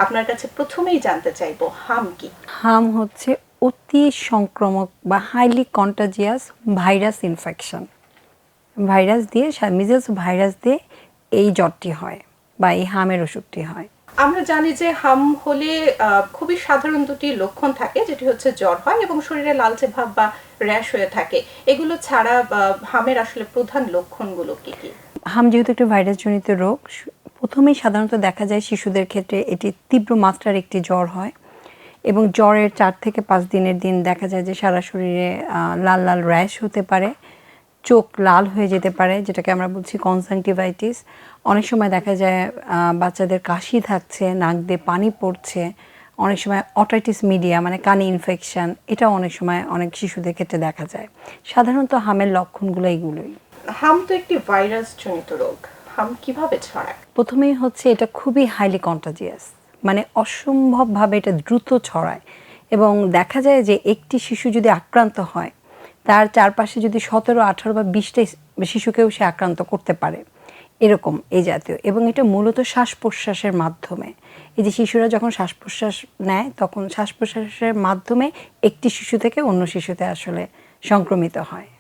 আপনার কাছে প্রথমেই জানতে চাইবো হাম কি? হাম হচ্ছে অতি সংক্রামক বা highly contagious virus infection. Virus দিয়ে মিজেলস ভাইরাস দিয়ে এই জ্বরটি হয় বা এই হামের ওষুধটি হয়। আমরা জানি যে হাম হলে খুবই সাধারণ দুটি লক্ষণ থাকে, যেটি হচ্ছে জ্বর হয় এবং শরীরে লালচে ভাব বা র্যাশ হয়ে থাকে। এগুলো ছাড়া হামের আসলে প্রধান লক্ষণগুলো কি কি? হাম যেহেতু একটি ভাইরাসজনিত রোগ, প্রথমেই সাধারণত দেখা যায় শিশুদের ক্ষেত্রে এটি তীব্র মাত্রার একটি জ্বর হয় এবং জ্বরের 4 থেকে 5 দিনের দিন দেখা যায় যে সারা শরীরে লাল লাল র্যাশ হতে পারে, চোখ লাল হয়ে যেতে পারে, যেটাকে আমরা বলছি কনজাংটিভাইটিস। অনেক সময় দেখা যায় বাচ্চাদের কাশি থাকছে, নাক দিয়ে পানি পড়ছে, অনেক সময় অটাইটিস মিডিয়া মানে কানে ইনফেকশন, এটাও অনেক সময় অনেক শিশুদের ক্ষেত্রে দেখা যায়। সাধারণত হামের লক্ষণগুলো এইগুলোই। হাম তো একটি ভাইরাস জনিত রোগ, হাম কিভাবে ছড়ায়? প্রথমেই হচ্ছে এটা খুবই হাইলি কন্টাজিয়াস, মানে অসম্ভবভাবে এটা দ্রুত ছড়ায় এবং দেখা যায় যে একটি শিশু যদি আক্রান্ত হয় তার চারপাশে যদি 17, 18 বা 20টা শিশুকেও সে আক্রান্ত করতে পারে, এরকম এই জাতীয়। এবং এটা মূলত শ্বাস প্রশ্বাসের মাধ্যমে, এই যে শিশুরা যখন শ্বাস প্রশ্বাস নেয় তখন শ্বাস প্রশ্বাসের মাধ্যমে একটি শিশু থেকে অন্য শিশুতে আসলে সংক্রমিত হয়।